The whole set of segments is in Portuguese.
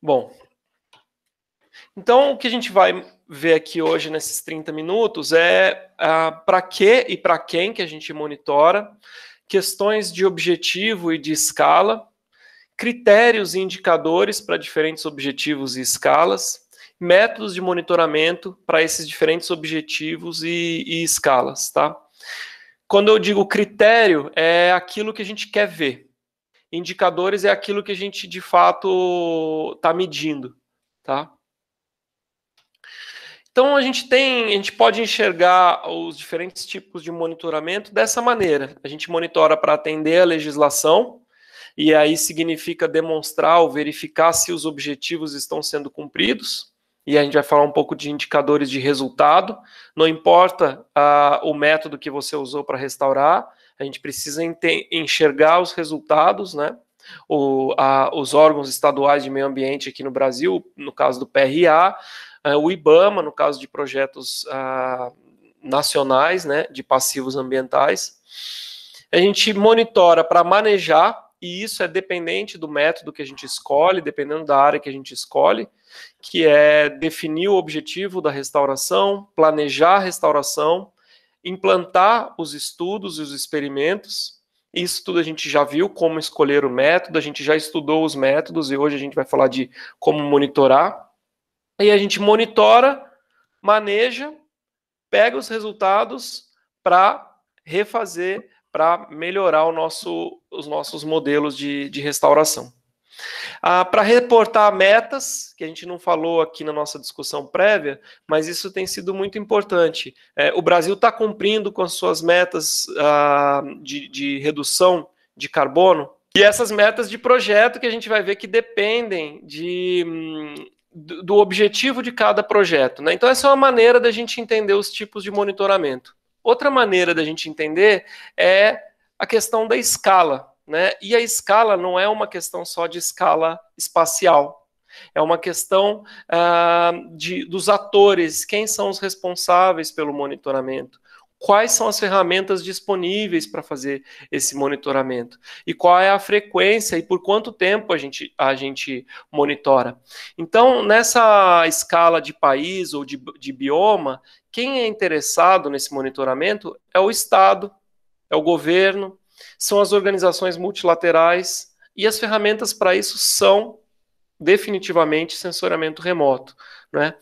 Bom, então o que a gente vai ver aqui hoje nesses 30 minutos é para que e para quem que a gente monitora, questões de objetivo e de escala, critérios e indicadores para diferentes objetivos e escalas, métodos de monitoramento para esses diferentes objetivos e escalas, tá? Quando eu digo critério, é aquilo que a gente quer ver. Indicadores é aquilo que a gente de fato está medindo, tá? Então a gente pode enxergar os diferentes tipos de monitoramento dessa maneira. A gente monitora para atender a legislação, e aí significa demonstrar ou verificar se os objetivos estão sendo cumpridos. E a gente vai falar um pouco de indicadores de resultado. Não importa o método que você usou para restaurar, a gente precisa enxergar os resultados, né? Os órgãos estaduais de meio ambiente aqui no Brasil, no caso do PRA, o IBAMA, no caso de projetos nacionais, né, de passivos ambientais. A gente monitora para manejar, e isso é dependente do método que a gente escolhe, dependendo da área que a gente escolhe, que é definir o objetivo da restauração, planejar a restauração, implantar os estudos e os experimentos. Isso tudo a gente já viu como escolher o método, a gente já estudou os métodos e hoje a gente vai falar de como monitorar. Aí a gente monitora, maneja, pega os resultados para refazer, para melhorar os nossos modelos de restauração. Para reportar metas, que a gente não falou aqui na nossa discussão prévia, mas isso tem sido muito importante. O Brasil está cumprindo com as suas metas de redução de carbono, e essas metas de projeto que a gente vai ver que dependem do objetivo de cada projeto, né? Então essa é uma maneira da gente entender os tipos de monitoramento. Outra maneira da gente entender é a questão da escala, né? E a escala não é uma questão só de escala espacial, é uma questão dos atores, quem são os responsáveis pelo monitoramento, quais são as ferramentas disponíveis para fazer esse monitoramento e qual é a frequência e por quanto tempo a gente monitora. Então, nessa escala de país ou de bioma, quem é interessado nesse monitoramento é o Estado, é o governo, são as organizações multilaterais, e as ferramentas para isso são definitivamente sensoriamento remoto, né?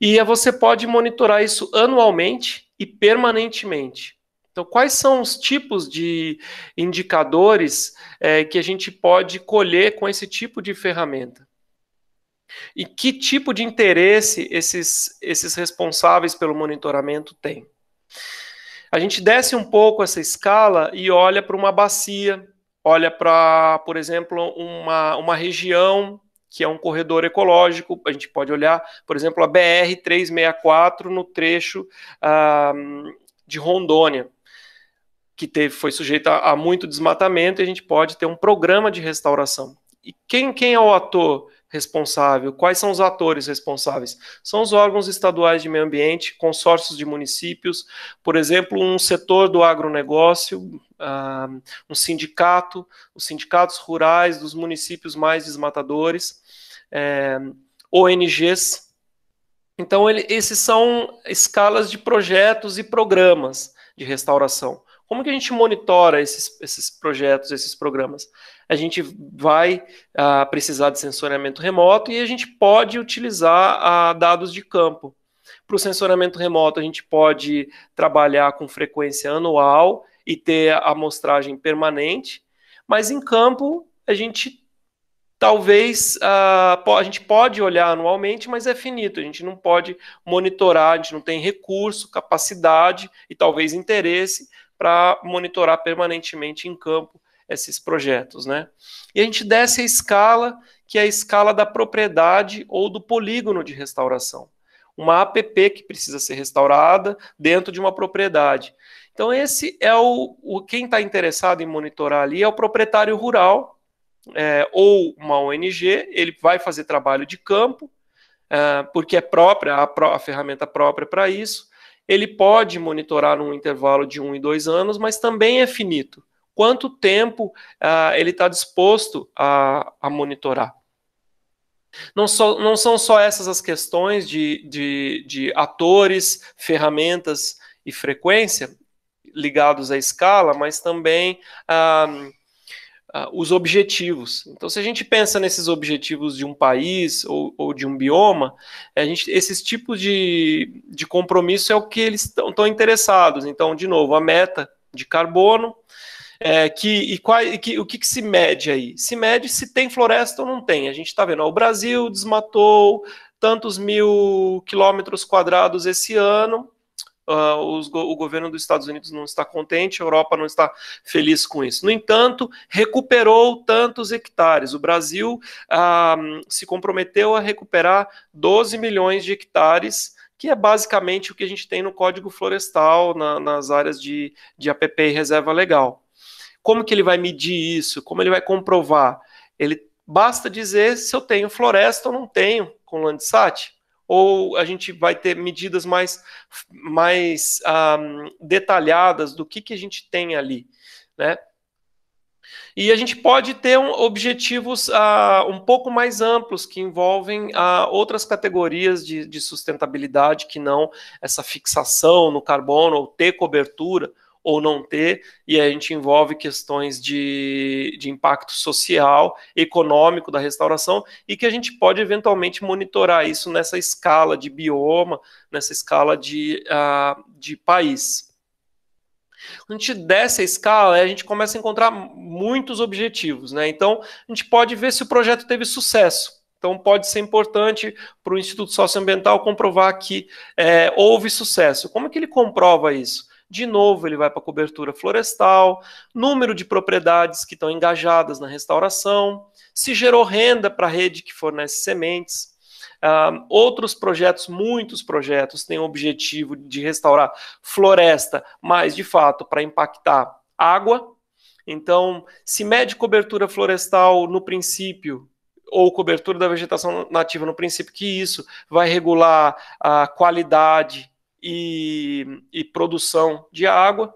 E você pode monitorar isso anualmente e permanentemente. Então, quais são os tipos de indicadores que a gente pode colher com esse tipo de ferramenta? E que tipo de interesse esses responsáveis pelo monitoramento têm? A gente desce um pouco essa escala e olha para uma bacia, olha para, por exemplo, uma região que é um corredor ecológico. A gente pode olhar, por exemplo, a BR-364 no trecho de Rondônia, que foi sujeita a muito desmatamento, e a gente pode ter um programa de restauração. E quem é o ator responsável? Quais são os atores responsáveis? São os órgãos estaduais de meio ambiente, consórcios de municípios, por exemplo, um setor do agronegócio, um sindicato, os sindicatos rurais dos municípios mais desmatadores, ONGs. Então, esses são escalas de projetos e programas de restauração. Como que a gente monitora esses projetos, esses programas? A gente vai precisar de sensoriamento remoto e a gente pode utilizar dados de campo. Para o sensoriamento remoto, a gente pode trabalhar com frequência anual e ter a amostragem permanente, mas em campo a gente talvez a gente pode olhar anualmente, mas é finito, a gente não pode monitorar, a gente não tem recurso, capacidade e talvez interesse para monitorar permanentemente em campo esses projetos, né? E a gente desce a escala, que é a escala da propriedade ou do polígono de restauração. Uma APP que precisa ser restaurada dentro de uma propriedade. Então esse é quem está interessado em monitorar ali é o proprietário rural, ou uma ONG. Ele vai fazer trabalho de campo, porque é própria, a ferramenta própria para isso. Ele pode monitorar num intervalo de 1 e 2 anos, mas também é finito. Quanto tempo ele está disposto a monitorar? Não são só essas as questões de atores, ferramentas e frequência ligados à escala, mas também os objetivos. Então, se a gente pensa nesses objetivos de um país ou de um bioma, esses tipos de compromisso é o que eles estão interessados. Então, de novo, a meta de carbono, o que se mede aí? Se mede se tem floresta ou não tem. A gente está vendo, o Brasil desmatou tantos mil quilômetros quadrados esse ano. O governo dos Estados Unidos não está contente, a Europa não está feliz com isso. No entanto, recuperou tantos hectares. O Brasil se comprometeu a recuperar 12 milhões de hectares, que é basicamente o que a gente tem no Código Florestal, nas áreas de APP e reserva legal. Como que ele vai medir isso? Como ele vai comprovar? Ele basta dizer se eu tenho floresta ou não tenho com Landsat. Ou a gente vai ter medidas mais detalhadas do que a gente tem ali, né? E a gente pode ter objetivos um pouco mais amplos, que envolvem outras categorias de sustentabilidade, que não essa fixação no carbono, ou ter cobertura, ou não ter, e a gente envolve questões de impacto social, econômico da restauração, e que a gente pode eventualmente monitorar isso nessa escala de bioma, nessa escala de país. Quando a gente desce a escala, a gente começa a encontrar muitos objetivos, né? Então, a gente pode ver se o projeto teve sucesso. Então, pode ser importante para o Instituto Socioambiental comprovar que houve sucesso. Como é que ele comprova isso? De novo, ele vai para a cobertura florestal, número de propriedades que estão engajadas na restauração, se gerou renda para a rede que fornece sementes. Outros projetos, muitos projetos, têm o objetivo de restaurar floresta, mas, de fato, para impactar água. Então, se mede cobertura florestal no princípio, ou cobertura da vegetação nativa no princípio, que isso vai regular a qualidade e produção de água,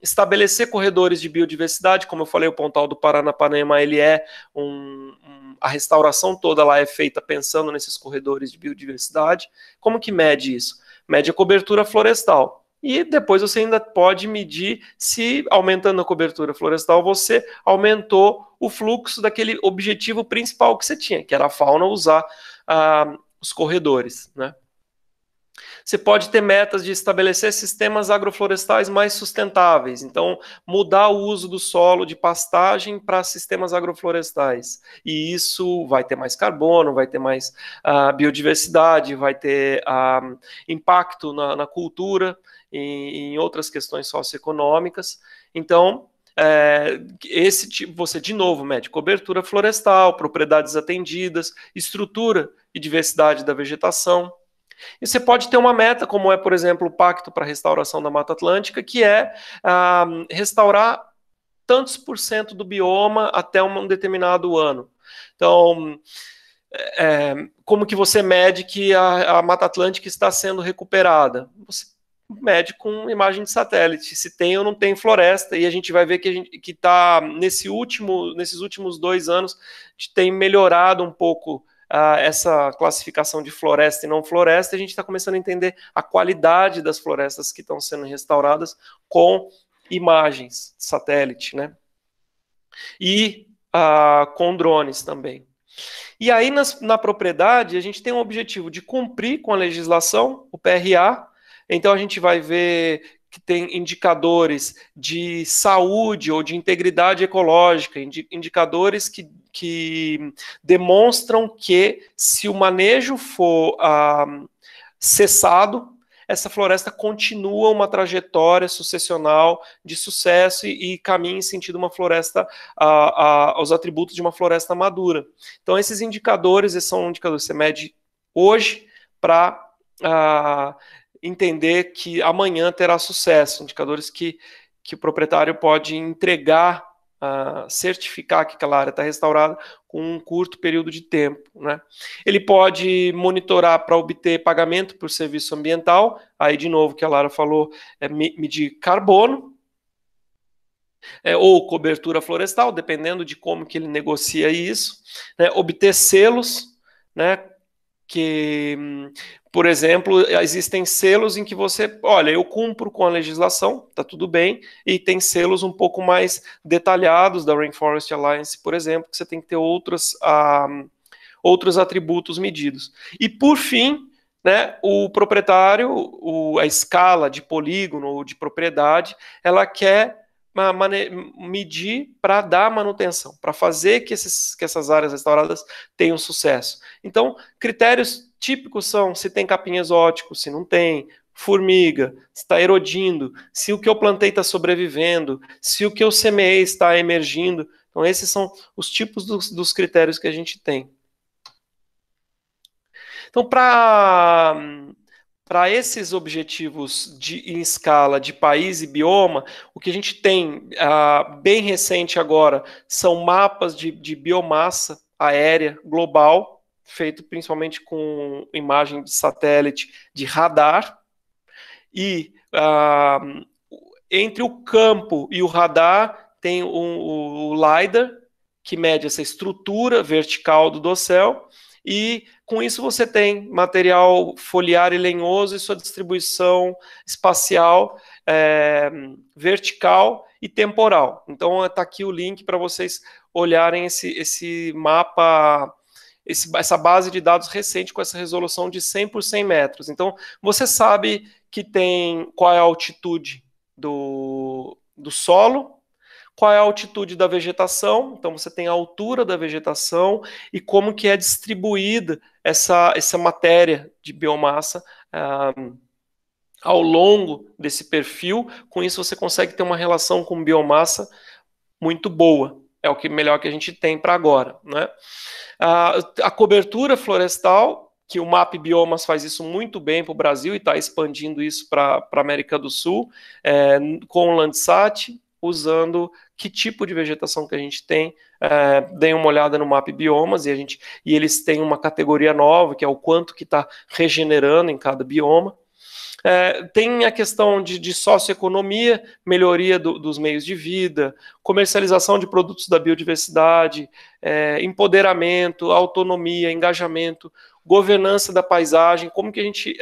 estabelecer corredores de biodiversidade, como eu falei, o Pontal do Paranapanema, ele é a restauração toda lá é feita pensando nesses corredores de biodiversidade. Como que mede isso? Mede a cobertura florestal. E depois você ainda pode medir se, aumentando a cobertura florestal, você aumentou o fluxo daquele objetivo principal que você tinha, que era a fauna usar os corredores, né? Você pode ter metas de estabelecer sistemas agroflorestais mais sustentáveis, então mudar o uso do solo de pastagem para sistemas agroflorestais. E isso vai ter mais carbono, vai ter mais biodiversidade, vai ter impacto na cultura e em outras questões socioeconômicas. Então, esse tipo, você de novo mede cobertura florestal, propriedades atendidas, estrutura e diversidade da vegetação. E você pode ter uma meta, como é, por exemplo, o Pacto para a Restauração da Mata Atlântica, que é restaurar tantos por cento do bioma até um determinado ano. Então, como que você mede que a Mata Atlântica está sendo recuperada? Você mede com imagem de satélite, se tem ou não tem floresta, e a gente vai ver que tá, nesses últimos 2 anos, a gente tem melhorado um pouco essa classificação de floresta e não floresta. A gente está começando a entender a qualidade das florestas que estão sendo restauradas com imagens de satélite, né? E com drones também. E aí, na propriedade, a gente tem um objetivo de cumprir com a legislação, o PRA. Então, a gente vai ver que tem indicadores de saúde ou de integridade ecológica, indicadores que demonstram que, se o manejo for cessado, essa floresta continua uma trajetória sucessional de sucesso e caminha em sentido uma floresta, aos atributos de uma floresta madura. Então, esses indicadores são indicadores que você mede hoje para entender que amanhã terá sucesso, indicadores que o proprietário pode entregar, certificar que aquela área está restaurada com um curto período de tempo, né? Ele pode monitorar para obter pagamento por serviço ambiental, aí de novo que a Lara falou, medir carbono, ou cobertura florestal, dependendo de como que ele negocia isso, né? Obter selos, né? Que, por exemplo, existem selos em que você, olha, eu cumpro com a legislação, tá tudo bem, e tem selos um pouco mais detalhados da Rainforest Alliance, por exemplo, que você tem que ter outros atributos medidos. E por fim, né, o proprietário, a escala de polígono ou de propriedade, ela quer medir para dar manutenção, para fazer que essas áreas restauradas tenham sucesso. Então, critérios típicos são se tem capim exótico, se não tem, formiga, se está erodindo, se o que eu plantei está sobrevivendo, se o que eu semeei está emergindo. Então, esses são os tipos dos critérios que a gente tem. Então, para esses objetivos em escala de país e bioma, o que a gente tem bem recente agora são mapas de biomassa aérea global, feito principalmente com imagem de satélite de radar, e entre o campo e o radar tem o LiDAR, que mede essa estrutura vertical do dossel, e com isso você tem material foliar e lenhoso e sua distribuição espacial, vertical e temporal. Então está aqui o link para vocês olharem esse mapa, essa base de dados recente com essa resolução de 100 por 100 metros. Então você sabe que tem qual é a altitude do solo, qual é a altitude da vegetação, então você tem a altura da vegetação e como que é distribuída essa matéria de biomassa ao longo desse perfil. Com isso você consegue ter uma relação com biomassa muito boa. É o que melhor que a gente tem para agora, né? A cobertura florestal, que o MAP Biomas faz isso muito bem para o Brasil e está expandindo isso para a América do Sul, com o Landsat, usando que tipo de vegetação que a gente tem. Deem uma olhada no MAP Biomas e eles têm uma categoria nova, que é o quanto que está regenerando em cada bioma. Tem a questão de socioeconomia, melhoria dos meios de vida, comercialização de produtos da biodiversidade, empoderamento, autonomia, engajamento, governança da paisagem, como que a gente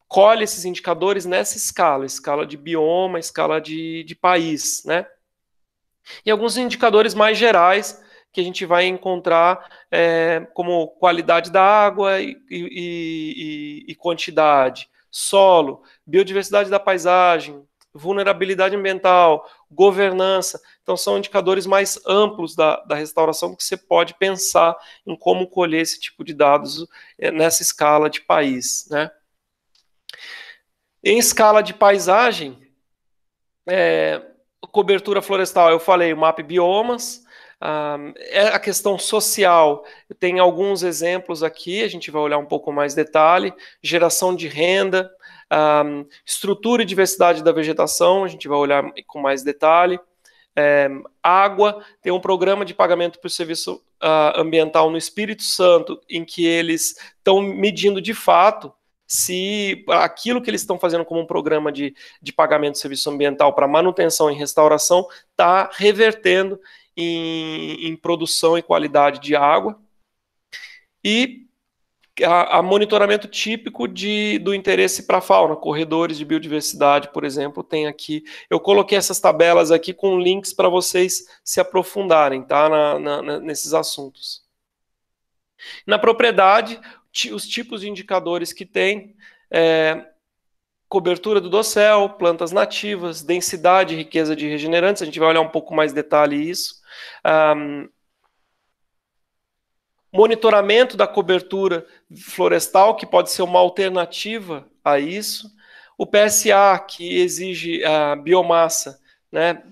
colhe esses indicadores nessa escala de bioma, escala de país, né? E alguns indicadores mais gerais que a gente vai encontrar como qualidade da água e quantidade, solo, biodiversidade da paisagem, vulnerabilidade ambiental, governança. Então são indicadores mais amplos da restauração que você pode pensar em como colher esse tipo de dados nessa escala de país, né? Em escala de paisagem, cobertura florestal, eu falei, o MAP Biomas. A questão social, tem alguns exemplos aqui, a gente vai olhar um pouco mais detalhe. Geração de renda, estrutura e diversidade da vegetação, a gente vai olhar com mais detalhe. Água, tem um programa de pagamento por serviço ambiental no Espírito Santo, em que eles estão medindo de fato se aquilo que eles estão fazendo como um programa de pagamento de serviço ambiental para manutenção e restauração está revertendo em produção e qualidade de água. E a monitoramento típico do interesse para a fauna, corredores de biodiversidade, por exemplo, tem aqui. Eu coloquei essas tabelas aqui com links para vocês se aprofundarem, tá, nesses assuntos. Na propriedade, os tipos de indicadores que tem, cobertura do dossel, plantas nativas, densidade e riqueza de regenerantes, a gente vai olhar um pouco mais detalhe isso. Monitoramento da cobertura florestal, que pode ser uma alternativa a isso. O PSA, que exige a biomassa, né,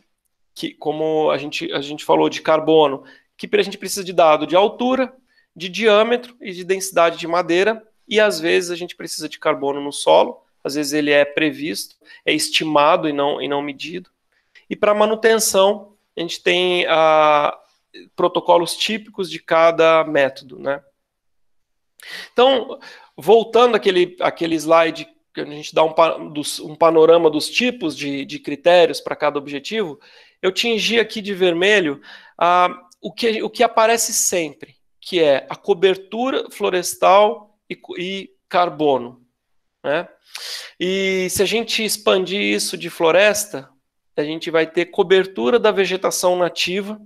que, como a gente falou, de carbono, que a gente precisa de dado de altura, de diâmetro e de densidade de madeira, e às vezes a gente precisa de carbono no solo, às vezes ele é previsto, é estimado e não medido. E para manutenção, a gente tem protocolos típicos de cada método, né? Então, voltando àquele slide que a gente dá um panorama dos tipos de critérios para cada objetivo, eu tingi aqui de vermelho o que aparece sempre, que é a cobertura florestal e carbono, né? E se a gente expandir isso de floresta, a gente vai ter cobertura da vegetação nativa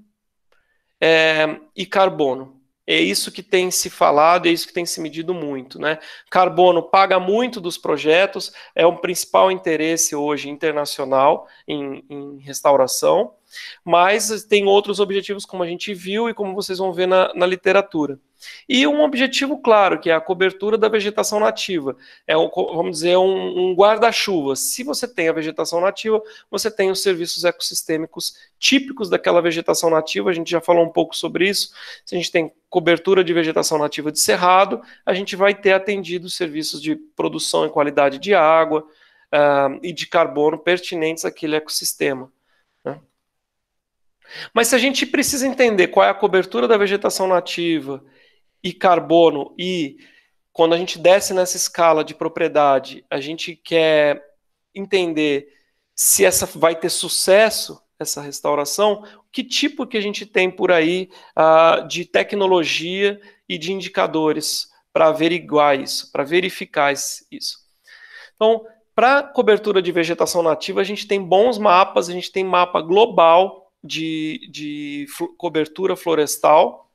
e carbono. É isso que tem se falado, é isso que tem se medido muito, né? Carbono paga muito dos projetos, é o principal interesse hoje internacional em restauração, mas tem outros objetivos, como a gente viu e como vocês vão ver na literatura. E um objetivo claro, que é a cobertura da vegetação nativa. Vamos dizer, um guarda-chuva. Se você tem a vegetação nativa, você tem os serviços ecossistêmicos típicos daquela vegetação nativa. A gente já falou um pouco sobre isso. Se a gente tem cobertura de vegetação nativa de cerrado, a gente vai ter atendido os serviços de produção e qualidade de água e de carbono pertinentes àquele ecossistema, né? Mas se a gente precisa entender qual é a cobertura da vegetação nativa e carbono, e quando a gente desce nessa escala de propriedade, a gente quer entender se essa vai ter sucesso, essa restauração, que tipo que a gente tem por aí de tecnologia e de indicadores para averiguar isso, para verificar isso. Então, para cobertura de vegetação nativa, a gente tem bons mapas, a gente tem mapa global de cobertura florestal,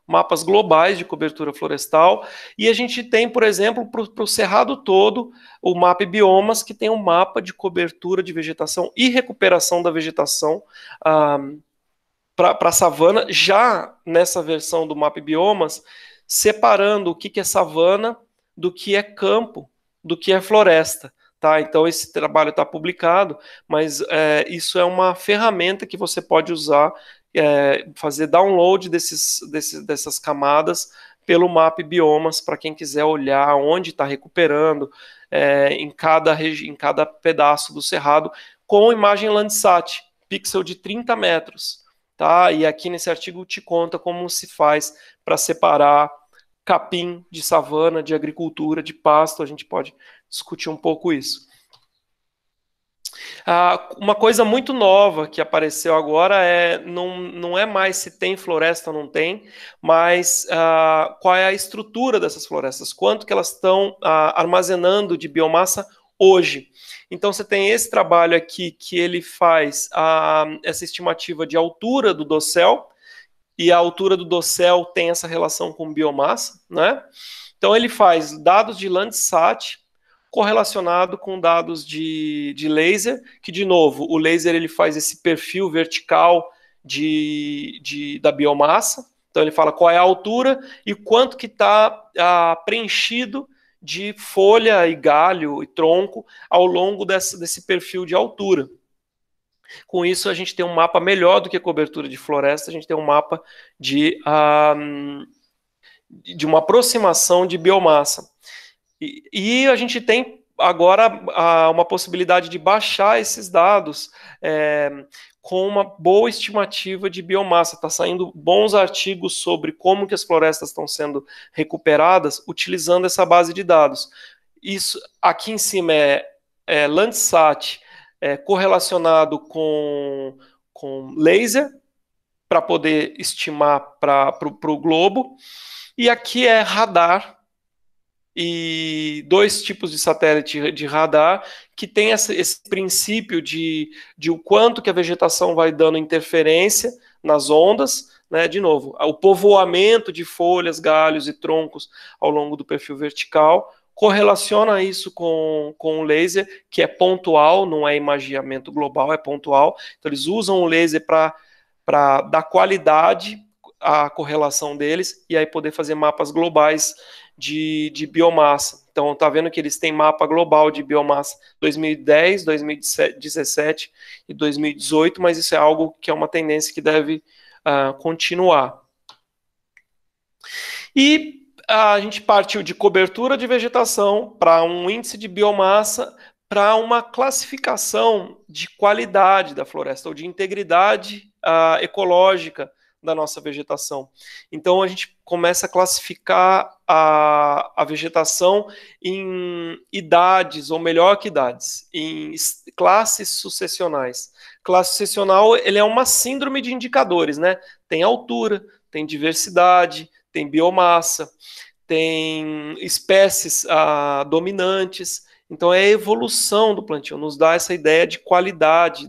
mapas globais de cobertura florestal, e a gente tem, por exemplo, para o Cerrado todo, o Map Biomas, que tem um mapa de cobertura de vegetação e recuperação da vegetação para a savana, já nessa versão do Map Biomas, separando o que é savana do que é campo, do que é floresta. Tá? Então esse trabalho está publicado, mas isso é uma ferramenta que você pode usar, fazer download dessas camadas pelo Map Biomas, para quem quiser olhar onde está recuperando em cada pedaço do cerrado, com imagem Landsat, pixel de 30 metros. Tá? E aqui nesse artigo te conta como se faz para separar capim de savana, de agricultura, de pasto. A gente pode discutir um pouco isso. Uma coisa muito nova que apareceu agora não é mais se tem floresta ou não tem, mas qual é a estrutura dessas florestas, quanto que elas estão armazenando de biomassa hoje. Então você tem esse trabalho aqui que ele faz essa estimativa de altura do dossel, e a altura do dossel tem essa relação com biomassa, né? Então ele faz dados de Landsat correlacionado com dados de laser, que, de novo, o laser ele faz esse perfil vertical da biomassa. Então ele fala qual é a altura e quanto que está preenchido de folha e galho e tronco ao longo desse perfil de altura. Com isso, a gente tem um mapa melhor do que a cobertura de floresta, a gente tem um mapa de uma aproximação de biomassa. E a gente tem agora uma possibilidade de baixar esses dados com uma boa estimativa de biomassa. Está saindo bons artigos sobre como que as florestas estão sendo recuperadas utilizando essa base de dados. Isso aqui em cima é Landsat correlacionado com laser, para poder estimar para o globo. E aqui é radar, e dois tipos de satélite de radar que tem esse princípio de o quanto que a vegetação vai dando interferência nas ondas, né? De novo, o povoamento de folhas, galhos e troncos ao longo do perfil vertical, correlaciona isso com o laser, que é pontual, não é imageamento global, é pontual. Então eles usam o laser para dar qualidade à correlação deles e aí poder fazer mapas globais de biomassa. Então, tá vendo que eles têm mapa global de biomassa 2010, 2017 e 2018, mas isso é algo que é uma tendência que deve continuar. E a gente partiu de cobertura de vegetação para um índice de biomassa para uma classificação de qualidade da floresta, ou de integridade ecológica da nossa vegetação. Então a gente começa a classificar a vegetação em idades, ou melhor que idades, em classes sucessionais. Classe sucessional, ele é uma síndrome de indicadores, né? Tem altura, tem diversidade, tem biomassa, tem espécies dominantes. Então é a evolução do plantio, nos dá essa ideia de qualidade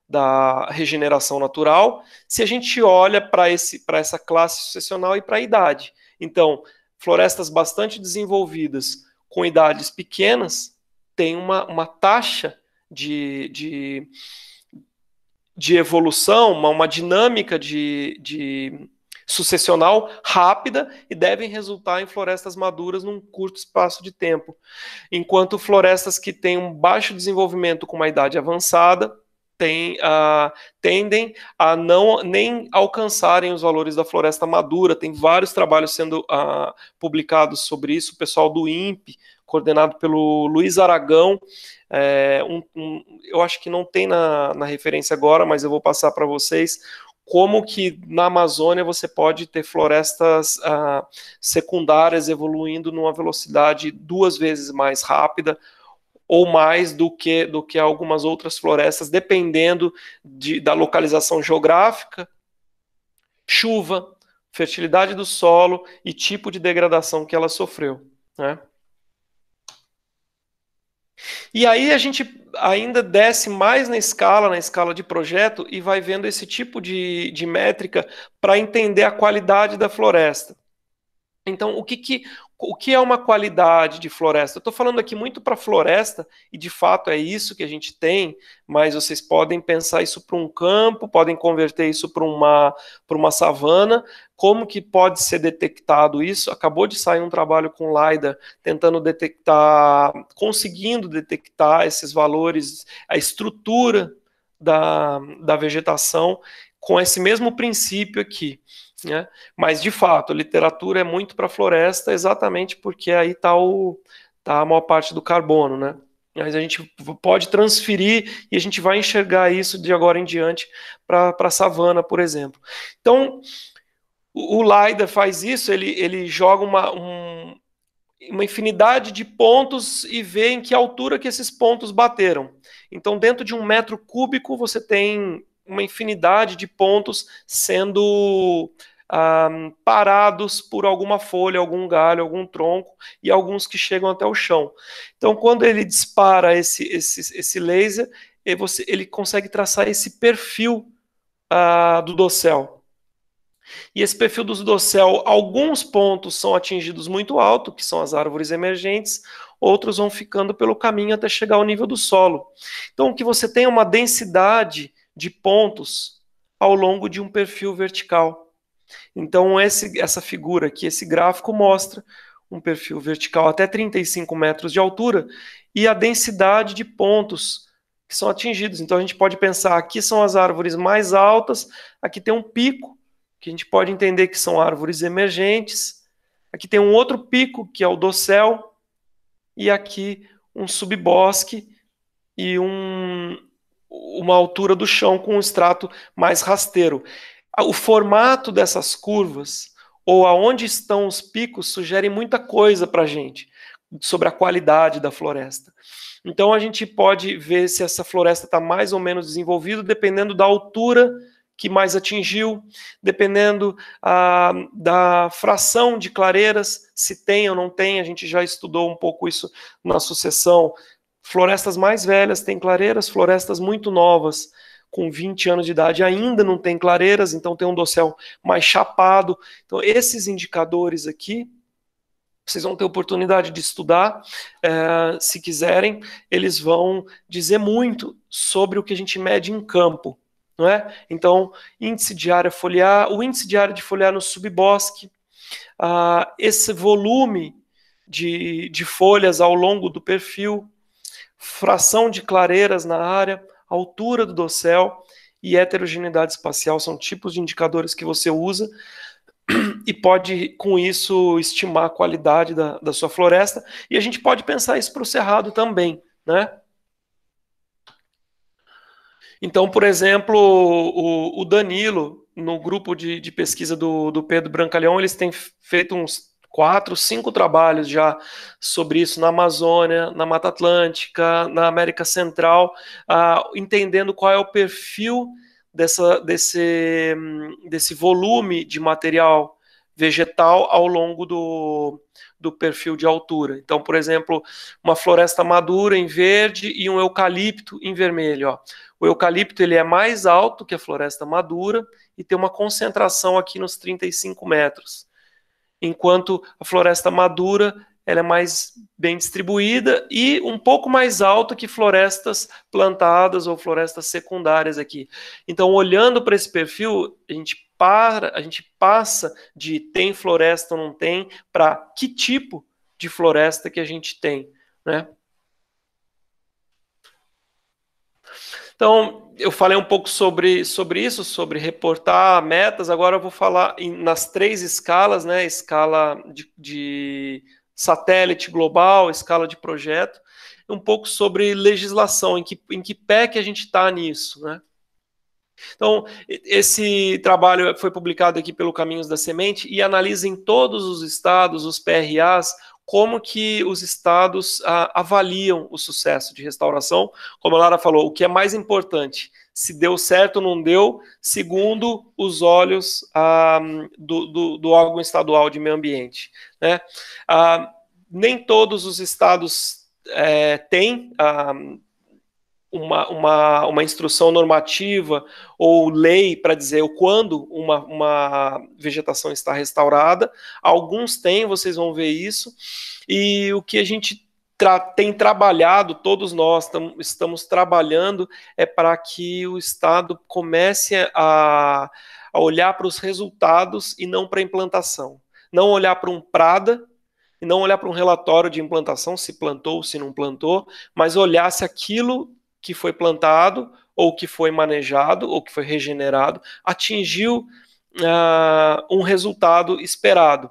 da regeneração natural, se a gente olha para essa classe sucessional e para a idade. Então, florestas bastante desenvolvidas com idades pequenas têm uma taxa de evolução, uma dinâmica de sucessional rápida e devem resultar em florestas maduras num curto espaço de tempo. Enquanto florestas que têm um baixo desenvolvimento com uma idade avançada tendem a não nem alcançarem os valores da floresta madura. Tem vários trabalhos sendo publicados sobre isso, o pessoal do INPE, coordenado pelo Luiz Aragão, eu acho que não tem na referência agora, mas eu vou passar para vocês como que na Amazônia você pode ter florestas secundárias evoluindo numa velocidade 2 vezes mais rápida, ou mais do que algumas outras florestas, dependendo da localização geográfica, chuva, fertilidade do solo e tipo de degradação que ela sofreu, né? E aí a gente ainda desce mais na escala de projeto, e vai vendo esse tipo de métrica para entender a qualidade da floresta. Então, o que é uma qualidade de floresta? Eu estou falando aqui muito para floresta, e de fato é isso que a gente tem, mas vocês podem pensar isso para um campo, podem converter isso para uma savana. Como que pode ser detectado isso? Acabou de sair um trabalho com LiDAR, tentando detectar, conseguindo detectar esses valores, a estrutura da vegetação, com esse mesmo princípio aqui, né? Mas, de fato, a literatura é muito para a floresta, exatamente porque aí está a maior parte do carbono, né? Mas a gente pode transferir e a gente vai enxergar isso de agora em diante para a savana, por exemplo. Então, o LiDAR faz isso, ele joga uma infinidade de pontos e vê em que altura que esses pontos bateram. Então, dentro de 1 metro cúbico, você tem uma infinidade de pontos sendo parados por alguma folha, algum galho, algum tronco, e alguns que chegam até o chão. Então, quando ele dispara esse laser, ele consegue traçar esse perfil do dossel. E esse perfil do dossel, alguns pontos são atingidos muito alto, que são as árvores emergentes, outros vão ficando pelo caminho até chegar ao nível do solo. Então, o que você tem é uma densidade de pontos ao longo de um perfil vertical. Então, essa figura aqui, esse gráfico, mostra um perfil vertical até 35 metros de altura e a densidade de pontos que são atingidos. Então, a gente pode pensar, aqui são as árvores mais altas, aqui tem um pico, que a gente pode entender que são árvores emergentes, aqui tem um outro pico, que é o dossel, e aqui um subbosque e uma altura do chão com um extrato mais rasteiro. O formato dessas curvas, ou aonde estão os picos, sugere muita coisa para a gente sobre a qualidade da floresta. Então a gente pode ver se essa floresta está mais ou menos desenvolvida, dependendo da altura que mais atingiu, dependendo da fração de clareiras, se tem ou não tem. A gente já estudou um pouco isso na sucessão. Florestas mais velhas têm clareiras, florestas muito novas, com 20 anos de idade, ainda não tem clareiras, então tem um dossel mais chapado. Então, esses indicadores aqui, vocês vão ter oportunidade de estudar, se quiserem, eles vão dizer muito sobre o que a gente mede em campo, não é? Então, índice de área foliar, o índice de área de foliar no subbosque, esse volume de folhas ao longo do perfil, fração de clareiras na área, altura do dossel e heterogeneidade espacial são tipos de indicadores que você usa e pode, com isso, estimar a qualidade da sua floresta. E a gente pode pensar isso para o cerrado também, né? Então, por exemplo, o Danilo, no grupo de pesquisa do Pedro Brancaleão, eles têm feito uns 4, 5 trabalhos já sobre isso na Amazônia, na Mata Atlântica, na América Central, entendendo qual é o perfil desse volume de material vegetal ao longo do perfil de altura. Então, por exemplo, uma floresta madura em verde e um eucalipto em vermelho. Ó. O eucalipto ele é mais alto que a floresta madura e tem uma concentração aqui nos 35 metros. Enquanto a floresta madura ela é mais bem distribuída e um pouco mais alta que florestas plantadas ou florestas secundárias aqui. Então, olhando para esse perfil, a gente passa de tem floresta ou não tem para que tipo de floresta que a gente tem, né? Então, eu falei um pouco sobre isso, sobre reportar metas. Agora eu vou falar nas 3 escalas, né? Escala de satélite global, escala de projeto, um pouco sobre legislação, em que pé que a gente está nisso, né? Então, esse trabalho foi publicado aqui pelo Caminhos da Semente e analisa em todos os estados, os PRAs, como que os estados avaliam o sucesso de restauração. Como a Lara falou, o que é mais importante, se deu certo ou não deu, segundo os olhos do órgão estadual de meio ambiente, né? Nem todos os estados têm uma instrução normativa ou lei para dizer quando uma vegetação está restaurada. Alguns têm, vocês vão ver isso. E o que a gente tem trabalhado, todos nós estamos trabalhando, é para que o Estado comece a olhar para os resultados e não para a implantação. Não olhar para um PRADA, e não olhar para um relatório de implantação, se plantou, se não plantou, mas olhar se aquilo que foi plantado, ou que foi manejado, ou que foi regenerado, atingiu um resultado esperado.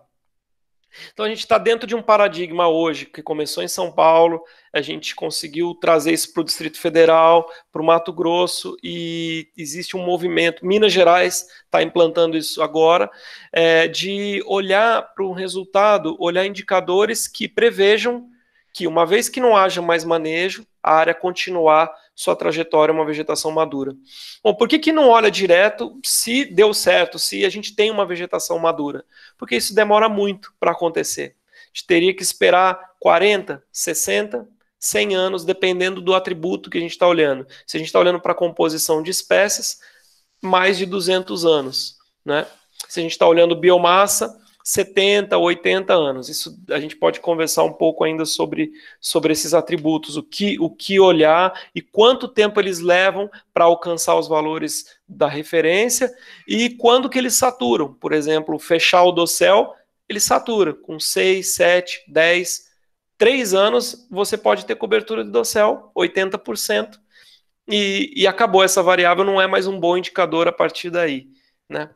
Então a gente está dentro de um paradigma hoje, que começou em São Paulo, a gente conseguiu trazer isso para o Distrito Federal, para o Mato Grosso, e existe um movimento, Minas Gerais está implantando isso agora, de olhar para um resultado, olhar indicadores que prevejam que uma vez que não haja mais manejo, a área continuar sua trajetória, uma vegetação madura. Bom, por que não olha direto se deu certo, se a gente tem uma vegetação madura? Porque isso demora muito para acontecer. A gente teria que esperar 40, 60, 100 anos, dependendo do atributo que a gente está olhando. Se a gente está olhando para a composição de espécies, mais de 200 anos, né? Se a gente está olhando biomassa, 70, 80 anos. Isso a gente pode conversar um pouco ainda sobre esses atributos, o que olhar e quanto tempo eles levam para alcançar os valores da referência e quando que eles saturam. Por exemplo, fechar o dossel, ele satura com 6, 7, 10, 3 anos você pode ter cobertura de dossel, 80%, e acabou. Essa variável não é mais um bom indicador a partir daí, né?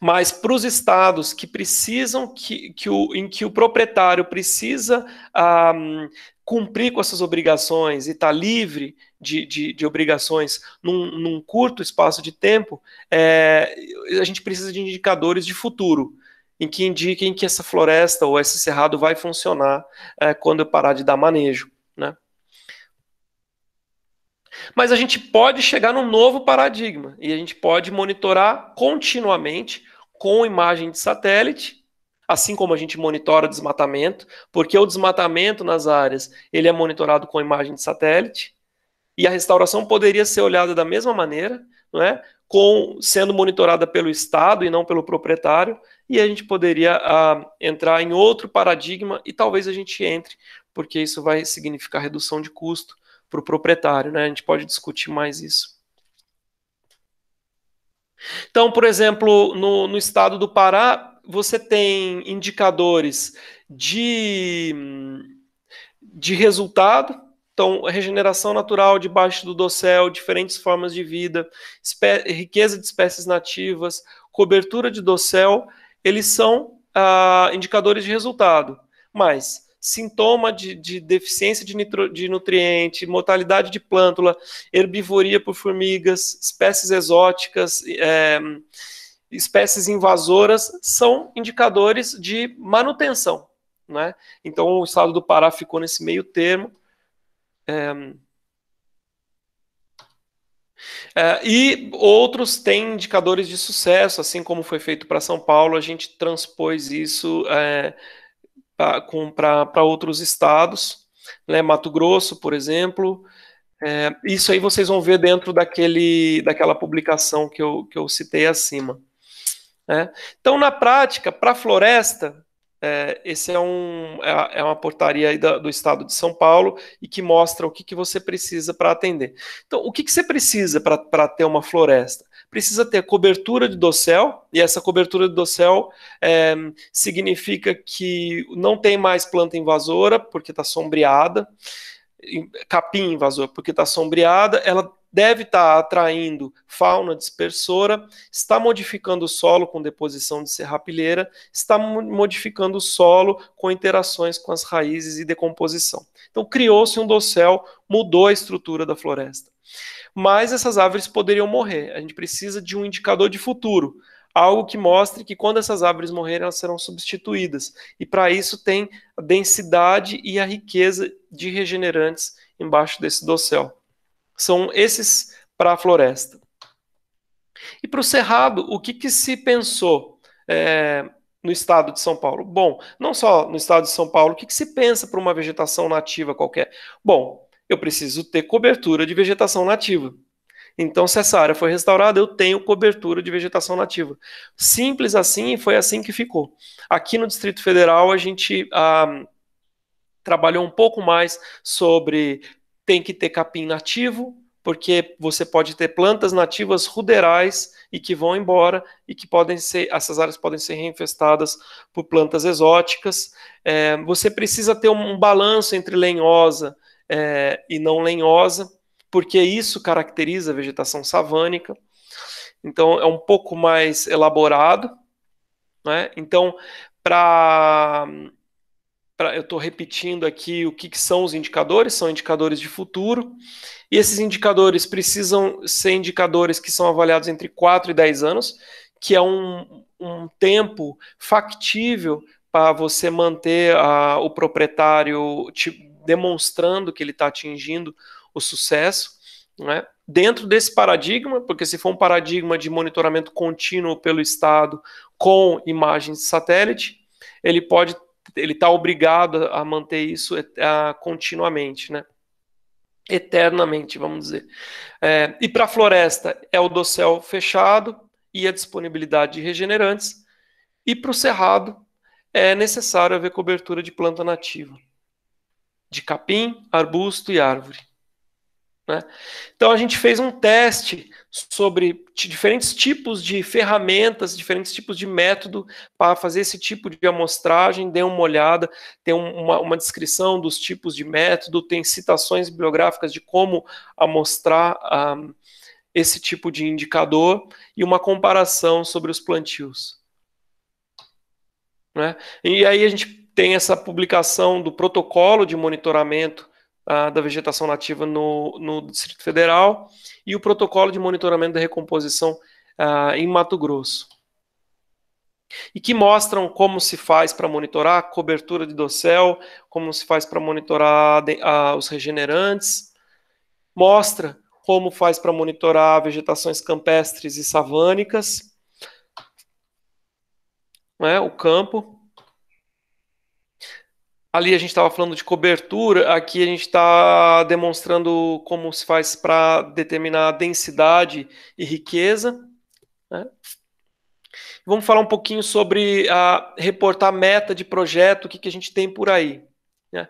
Mas para os estados que precisam, em que o proprietário precisa cumprir com essas obrigações e está livre de obrigações num curto espaço de tempo, a gente precisa de indicadores de futuro, em que indiquem que essa floresta ou esse cerrado vai funcionar quando eu parar de dar manejo, né? Mas a gente pode chegar num novo paradigma e a gente pode monitorar continuamente com imagem de satélite, assim como a gente monitora o desmatamento, porque o desmatamento nas áreas ele é monitorado com imagem de satélite e a restauração poderia ser olhada da mesma maneira, não é? Sendo monitorada pelo Estado e não pelo proprietário, e a gente poderia entrar em outro paradigma e talvez a gente entre, porque isso vai significar redução de custo para o proprietário, né? A gente pode discutir mais isso. Então, por exemplo, no estado do Pará, você tem indicadores de resultado. Então, regeneração natural debaixo do dossel, diferentes formas de vida, riqueza de espécies nativas, cobertura de dossel, eles são indicadores de resultado. Mas, sintoma de deficiência de nutriente, mortalidade de plântula, herbivoria por formigas, espécies exóticas, espécies invasoras, são indicadores de manutenção, né? Então, o estado do Pará ficou nesse meio termo. E outros têm indicadores de sucesso, assim como foi feito para São Paulo, a gente transpôs isso para outros estados, né? Mato Grosso, por exemplo. Isso aí vocês vão ver dentro daquela publicação que eu citei acima. Né? Então, na prática, para a floresta, esse é uma portaria aí do estado de São Paulo e que mostra o que você precisa para atender. Então, o que você precisa para ter uma floresta? Precisa ter cobertura de dossel, e essa cobertura de dossel significa que não tem mais planta invasora, porque está sombreada, capim invasor, porque está sombreada, ela deve estar atraindo fauna dispersora, está modificando o solo com deposição de serrapilheira, está modificando o solo com interações com as raízes e decomposição. Então criou-se um dossel, mudou a estrutura da floresta. Mas essas árvores poderiam morrer. A gente precisa de um indicador de futuro, algo que mostre que quando essas árvores morrerem, elas serão substituídas. E para isso tem a densidade e a riqueza de regenerantes embaixo desse dossel. São esses para a floresta. E para o cerrado, o que se pensou no estado de São Paulo? Bom, não só no estado de São Paulo, o que se pensa para uma vegetação nativa qualquer? Bom, eu preciso ter cobertura de vegetação nativa. Então, se essa área foi restaurada, eu tenho cobertura de vegetação nativa. Simples assim, e foi assim que ficou. Aqui no Distrito Federal, a gente trabalhou um pouco mais sobre tem que ter capim nativo, porque você pode ter plantas nativas ruderais e que vão embora e que essas áreas podem ser reinfestadas por plantas exóticas. Você precisa ter um balanço entre lenhosa e não lenhosa, porque isso caracteriza a vegetação savânica. Então, é um pouco mais elaborado, né? Então, eu estou repetindo aqui o que são os indicadores, são indicadores de futuro, e esses indicadores precisam ser indicadores que são avaliados entre 4 e 10 anos, que é um tempo factível para você manter o proprietário demonstrando que ele está atingindo o sucesso, né? Dentro desse paradigma, porque se for um paradigma de monitoramento contínuo pelo Estado com imagens de satélite, ele está obrigado a manter isso continuamente, né? Eternamente, vamos dizer. E para a floresta é o dossel fechado e a disponibilidade de regenerantes, e para o cerrado é necessário haver cobertura de planta nativa, de capim, arbusto e árvore. Né? Então a gente fez um teste sobre diferentes tipos de ferramentas, diferentes tipos de método para fazer esse tipo de amostragem. Dê uma olhada, tem uma descrição dos tipos de método, tem citações bibliográficas de como amostrar esse tipo de indicador e uma comparação sobre os plantios. Né? E aí a gente tem essa publicação do protocolo de monitoramento da vegetação nativa no Distrito Federal e o protocolo de monitoramento da recomposição em Mato Grosso. E que mostram como se faz para monitorar a cobertura de dossel, como se faz para monitorar os regenerantes, mostra como faz para monitorar vegetações campestres e savânicas, né, o campo. Ali a gente estava falando de cobertura, aqui a gente está demonstrando como se faz para determinar densidade e riqueza. Né? Vamos falar um pouquinho sobre reportar meta de projeto, o que a gente tem por aí. Né?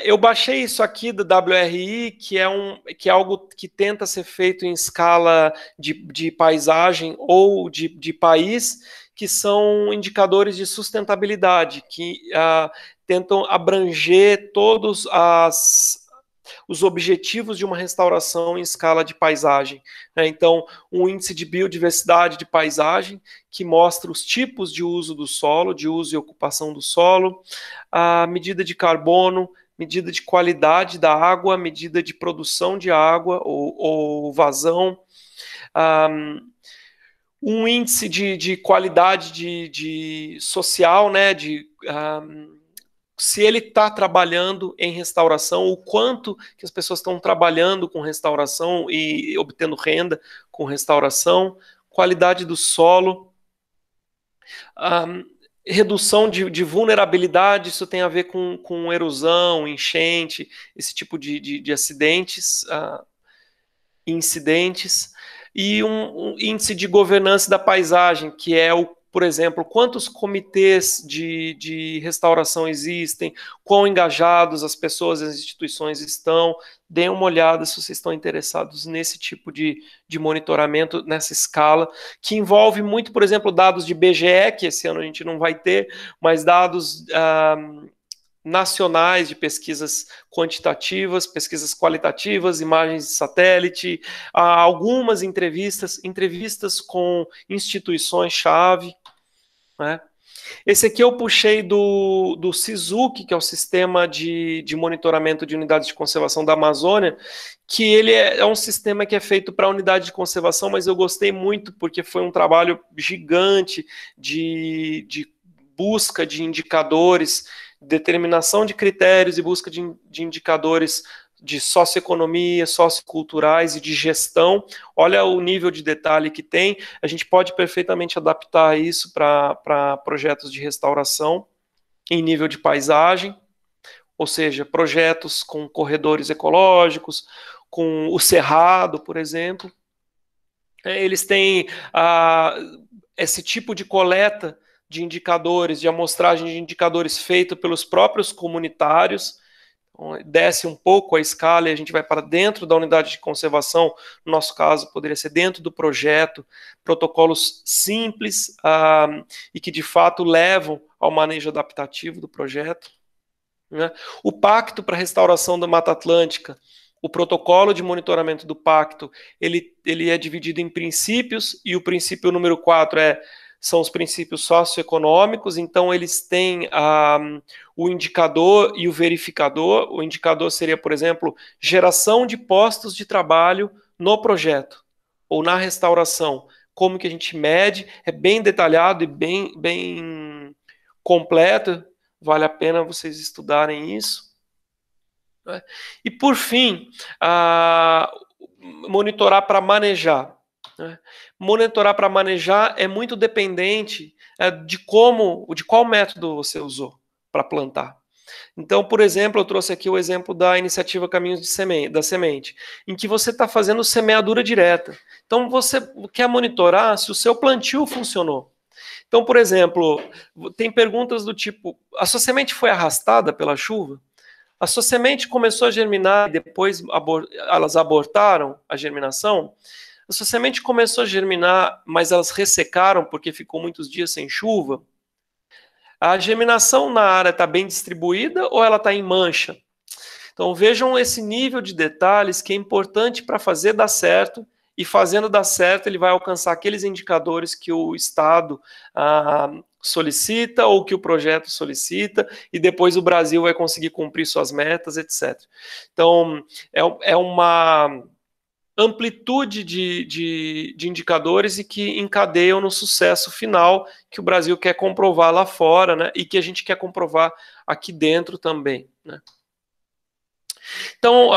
Eu baixei isso aqui do WRI, que é algo que tenta ser feito em escala de paisagem ou de país, que são indicadores de sustentabilidade, que tentam abranger os objetivos de uma restauração em escala de paisagem, né? Então, um índice de biodiversidade de paisagem, que mostra os tipos de uso do solo, de uso e ocupação do solo, a medida de carbono, medida de qualidade da água, medida de produção de água ou vazão, um índice de qualidade de social, né, se ele está trabalhando em restauração, o quanto que as pessoas estão trabalhando com restauração e obtendo renda com restauração, qualidade do solo, redução de vulnerabilidade, isso tem a ver com erosão, enchente, esse tipo de acidentes, incidentes, e um índice de governança da paisagem, que é por exemplo, quantos comitês de restauração existem, quão engajados as pessoas e as instituições estão. Deem uma olhada se vocês estão interessados nesse tipo de monitoramento, nessa escala, que envolve muito, por exemplo, dados de IBGE, que esse ano a gente não vai ter, mas dados nacionais de pesquisas quantitativas, pesquisas qualitativas, imagens de satélite, algumas entrevistas com instituições-chave, né? Esse aqui eu puxei do SISUC, que é o Sistema de Monitoramento de Unidades de Conservação da Amazônia, que ele é um sistema que é feito para unidade de conservação, mas eu gostei muito porque foi um trabalho gigante de busca de indicadores, determinação de critérios e busca de indicadores de socioeconomia, socioculturais e de gestão. Olha o nível de detalhe que tem. A gente pode perfeitamente adaptar isso para projetos de restauração em nível de paisagem, ou seja, projetos com corredores ecológicos, com o cerrado, por exemplo. Eles têm esse tipo de coleta de indicadores, de amostragem de indicadores feito pelos próprios comunitários. Então, desce um pouco a escala e a gente vai para dentro da unidade de conservação. No nosso caso, poderia ser dentro do projeto, protocolos simples e que de fato levam ao manejo adaptativo do projeto, né? O Pacto para a Restauração da Mata Atlântica, o protocolo de monitoramento do pacto, ele é dividido em princípios, e o princípio número 4 são os princípios socioeconômicos. Então eles têm o indicador e o verificador. O indicador seria, por exemplo, geração de postos de trabalho no projeto ou na restauração. Como que a gente mede, é bem detalhado e bem completo, vale a pena vocês estudarem isso. E por fim, monitorar para manejar. Monitorar para manejar é muito dependente de qual método você usou para plantar. Então, por exemplo, eu trouxe aqui o exemplo da iniciativa Caminhos da Semente, em que você está fazendo semeadura direta. Então, você quer monitorar se o seu plantio funcionou. Então, por exemplo, tem perguntas do tipo: a sua semente foi arrastada pela chuva? A sua semente começou a germinar e depois elas abortaram a germinação? A sua semente começou a germinar, mas elas ressecaram porque ficou muitos dias sem chuva? A germinação na área está bem distribuída ou ela está em mancha? Então vejam esse nível de detalhes que é importante para fazer dar certo, e fazendo dar certo ele vai alcançar aqueles indicadores que o Estado solicita ou que o projeto solicita, e depois o Brasil vai conseguir cumprir suas metas, etc. Então é uma amplitude de indicadores e que encadeiam no sucesso final que o Brasil quer comprovar lá fora, né, e que a gente quer comprovar aqui dentro também, né. Então,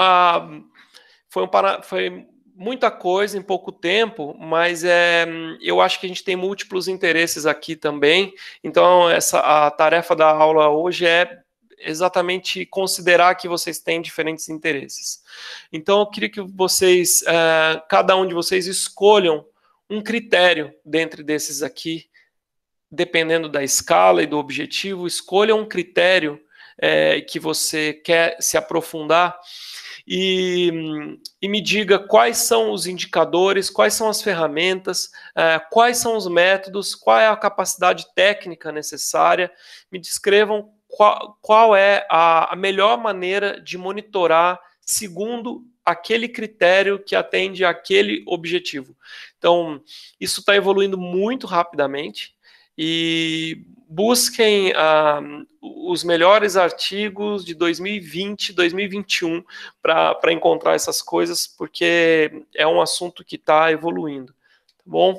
foi muita coisa em pouco tempo, mas eu acho que a gente tem múltiplos interesses aqui também. Então, a tarefa da aula hoje é exatamente considerar que vocês têm diferentes interesses. Então, eu queria que vocês, cada um de vocês, escolham um critério dentre desses aqui, dependendo da escala e do objetivo. Escolha um critério que você quer se aprofundar e me diga quais são os indicadores, quais são as ferramentas, quais são os métodos, qual é a capacidade técnica necessária. Me descrevam qual é a melhor maneira de monitorar segundo aquele critério que atende àquele objetivo. Então, isso está evoluindo muito rapidamente e busquem os melhores artigos de 2020, 2021 para encontrar essas coisas, porque é um assunto que está evoluindo, tá bom?